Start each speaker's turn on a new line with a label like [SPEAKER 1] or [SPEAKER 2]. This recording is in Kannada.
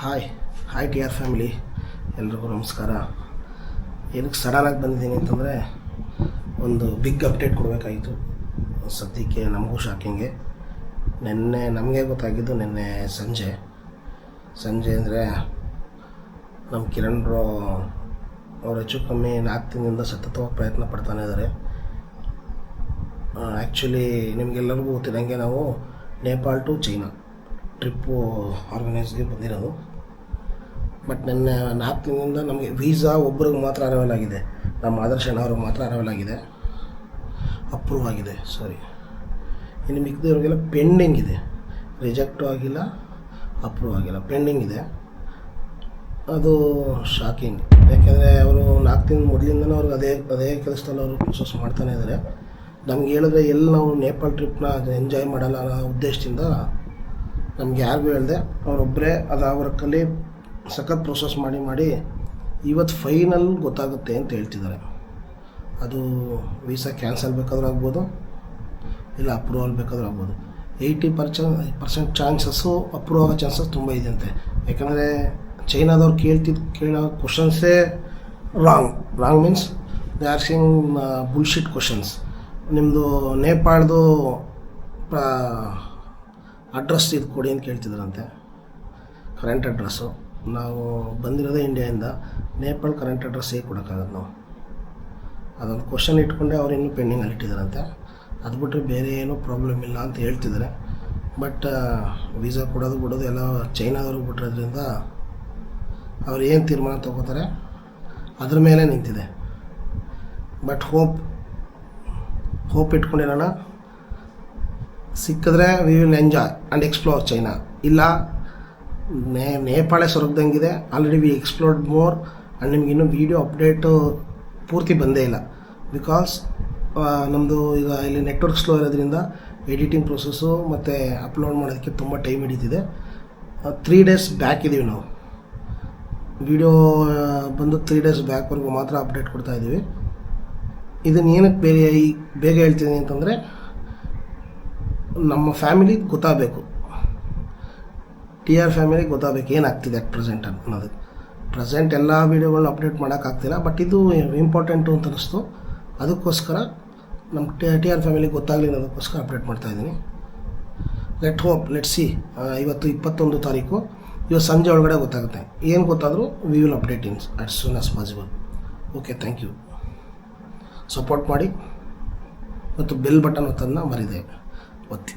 [SPEAKER 1] ಹಾಯ್ ಟಿ ಆರ್ ಫ್ಯಾಮಿಲಿ, ಎಲ್ರಿಗೂ ನಮಸ್ಕಾರ. ಏನಕ್ಕೆ ಸಡನ್ನಾಗಿ ಬಂದಿದ್ದೀನಿ ಅಂತಂದರೆ ಒಂದು ಬಿಗ್ ಅಪ್ಡೇಟ್ ಕೊಡಬೇಕಾಯಿತು. ಸದ್ಯಕ್ಕೆ ನಮಗೂ ಶಾಕಿಂಗೆ. ನಮಗೆ ಗೊತ್ತಾಗಿದ್ದು ನಿನ್ನೆ ಸಂಜೆ ಅಂದರೆ ನಮ್ಮ ಕಿರಣ್ ಬ್ರೋ ಅವ್ರು ಹೆಚ್ಚು ಕಮ್ಮಿ 4 ದಿನದಿಂದ ಸತತವಾಗಿ ಪ್ರಯತ್ನ ಪಡ್ತಾನೆ ಇದ್ದಾರೆ. ಆ್ಯಕ್ಚುಲಿ ನಿಮಗೆಲ್ಲರಿಗೂ ಗೊತ್ತಿದ್ದಂಗೆ ನಾವು ನೇಪಾಳ್ ಟು ಚೈನಾ ಟ್ರಿಪ್ಪು ಆರ್ಗನೈಸ್ಗೆ ಬಂದಿರೋದು. ಬಟ್ ನನ್ನ 4 ದಿನದಿಂದ ನಮಗೆ ವೀಸಾ ಒಬ್ಬರಿಗೆ ಮಾತ್ರ ಅರೈವಲ್ ಆಗಿದೆ, ನಮ್ಮ ಆದರ್ಶ ಅವ್ರಿಗೆ ಮಾತ್ರ ಅರೈವಲ್ ಆಗಿದೆ, ಅಪ್ರೂವ್ ಆಗಿದೆ. ಇನ್ನು ಮಿಕ್ಕಿದವ್ರಿಗೆಲ್ಲ ಪೆಂಡಿಂಗ್ ಇದೆ. ರಿಜೆಕ್ಟು ಆಗಿಲ್ಲ, ಅಪ್ರೂವ್ ಆಗಿಲ್ಲ, ಪೆಂಡಿಂಗ್ ಇದೆ. ಅದು ಶಾಕಿಂಗ್. ಯಾಕೆಂದರೆ ಅವರು 4 ದಿನ ಮೊದಲಿಂದನೂ ಅವ್ರಿಗೆ ಅದೇ ಕೆಲಸದಲ್ಲಿ ಅವರು ಪ್ರೊಸೆಸ್ ಮಾಡ್ತಾನೆ ಇದ್ದಾರೆ. ನಮ್ಗೆ ಹೇಳಿದ್ರೆ ಎಲ್ಲಿ ನಾವು ನೇಪಾಳ ಟ್ರಿಪ್ನ ಎಂಜಾಯ್ ಮಾಡಲ್ಲ ಅನ್ನೋ ಉದ್ದೇಶದಿಂದ ನಮ್ಗೆ ಯಾರಿಗೂ ಹೇಳಿದೆ. ಅವರೊಬ್ಬರೇ ಅದು ವರ್ಕಲ್ಲಿ ಸಖತ್ ಪ್ರೊಸೆಸ್ ಮಾಡಿ ಇವತ್ತು ಫೈನಲ್ ಗೊತ್ತಾಗುತ್ತೆ ಅಂತ ಹೇಳ್ತಿದ್ದಾರೆ. ಅದು ವೀಸಾ ಕ್ಯಾನ್ಸಲ್ ಬೇಕಾದ್ರೂ ಆಗ್ಬೋದು, ಇಲ್ಲ ಅಪ್ರೂವಲ್ ಬೇಕಾದ್ರೂ ಆಗ್ಬೋದು. 80% ಚಾನ್ಸಸ್ಸು ಅಪ್ರೂವ್ ಆಗೋ ಚಾನ್ಸಸ್ ತುಂಬ ಇದೆ ಅಂತೆ. ಯಾಕಂದರೆ ಚೈನಾದವ್ರು ಕೇಳೋ ಕ್ವಶನ್ಸೇ wrong means they are asking bullshit questions. ನಿಮ್ಮದು ನೇಪಾಳದು ಅಡ್ರೆಸ್ ಇದು ಕೊಡಿ ಅಂತ ಕೇಳ್ತಿದ್ದಾರಂತೆ, ಕರೆಂಟ್ ಅಡ್ರೆಸ್ಸು. ನಾವು ಬಂದಿರೋದೇ ಇಂಡಿಯಾದಿಂದ, ನೇಪಾಳ ಕರೆಂಟ್ ಅಡ್ರೆಸ್ ಹೇಗೆ ಕೊಡೋಕ್ಕಾಗತ್ತೆ ನಾವು? ಅದೊಂದು ಕ್ವಶನ್ ಇಟ್ಕೊಂಡೆ ಅವ್ರು ಇನ್ನೂ ಪೆಂಡಿಂಗಲ್ಲಿ ಇಟ್ಟಿದ್ದಾರಂತೆ. ಅದು ಬಿಟ್ಟರೆ ಬೇರೆ ಏನೂ ಪ್ರಾಬ್ಲಮ್ ಇಲ್ಲ ಅಂತ ಹೇಳ್ತಿದ್ದಾರೆ. ಬಟ್ ವೀಸಾ ಕೊಡೋದು ಎಲ್ಲ ಚೈನಾದವ್ರಿಗೆ ಬಿಟ್ಟಿರೋದ್ರಿಂದ ಅವ್ರು ಏನು ತೀರ್ಮಾನ ತೊಗೋತಾರೆ ಅದ್ರ ಮೇಲೆ ನಿಂತಿದೆ. ಬಟ್ ಹೋಪ್ ಇಟ್ಕೊಂಡಿರೋಣ. ಸಿಕ್ಕಿದ್ರೆ we will enjoy and explore China. ಇಲ್ಲ ನೇಪಾಳೇ ಸ್ವರ್ಗದಂಗಿದೆ. Already we explored more and ನಿಮ್ಗೆ ಇನ್ನೂ ವೀಡಿಯೋ ಅಪ್ಡೇಟು ಪೂರ್ತಿ ಬಂದೇ ಇಲ್ಲ. ಬಿಕಾಸ್ ನಮ್ಮದು ಈಗ ಇಲ್ಲಿ ನೆಟ್ವರ್ಕ್ ಸ್ಲೋ ಇರೋದ್ರಿಂದ ಎಡಿಟಿಂಗ್ ಪ್ರೊಸೆಸ್ಸು ಮತ್ತು ಅಪ್ಲೋಡ್ ಮಾಡೋದಕ್ಕೆ ತುಂಬ ಟೈಮ್ ಹಿಡಿತಿದೆ. 3 ಡೇಸ್ ಬ್ಯಾಕ್ ಇದ್ದೀವಿ ನಾವು. ವಿಡಿಯೋ ಬಂದು 3 ಡೇಸ್ ಬ್ಯಾಕ್ವರೆಗೂ ಮಾತ್ರ ಅಪ್ಡೇಟ್ ಕೊಡ್ತಾಯಿದ್ದೀವಿ. ಇದನ್ನು ಏನಕ್ಕೆ ಬೇಗ ಹೇಳ್ತೀನಿ ಅಂತಂದರೆ ನಮ್ಮ ಫ್ಯಾಮಿಲಿಗೆ ಗೊತ್ತಾಗಬೇಕು, ಟಿ ಆರ್ ಫ್ಯಾಮಿಲಿಗೆ ಗೊತ್ತಾಗಬೇಕು ಏನಾಗ್ತಿದೆ ಅಟ್ ಪ್ರೆಸೆಂಟ್ ಅನ್ನೋದು. ಪ್ರೆಸೆಂಟ್ ಎಲ್ಲ ವೀಡಿಯೋಗಳನ್ನ ಅಪ್ಡೇಟ್ ಮಾಡೋಕ್ಕಾಗ್ತಿಲ್ಲ, ಬಟ್ ಇದು ಇಂಪಾರ್ಟೆಂಟು ಅಂತ ಅನ್ನಿಸ್ತು. ಅದಕ್ಕೋಸ್ಕರ ನಮ್ಮ ಟಿ ಆರ್ ಫ್ಯಾಮಿಲಿಗೆ ಗೊತ್ತಾಗಲಿ ಅನ್ನೋದಕ್ಕೋಸ್ಕರ ಅಪ್ಡೇಟ್ ಮಾಡ್ತಾಯಿದ್ದೀನಿ. Let see. ಇವತ್ತು 21 ತಾರೀಕು, ಇವತ್ತು ಸಂಜೆ ಒಳಗಡೆ ಗೊತ್ತಾಗುತ್ತೆ. ಏನು ಗೊತ್ತಾದರೂ we will update as soon as possible. Okay, thank you. Support ಮಾಡಿ ಮತ್ತು ಬೆಲ್ ಬಟನ್ ಒತ್ತೋದನ್ನ ಮರಿದೆ ಒತ್ತಿ.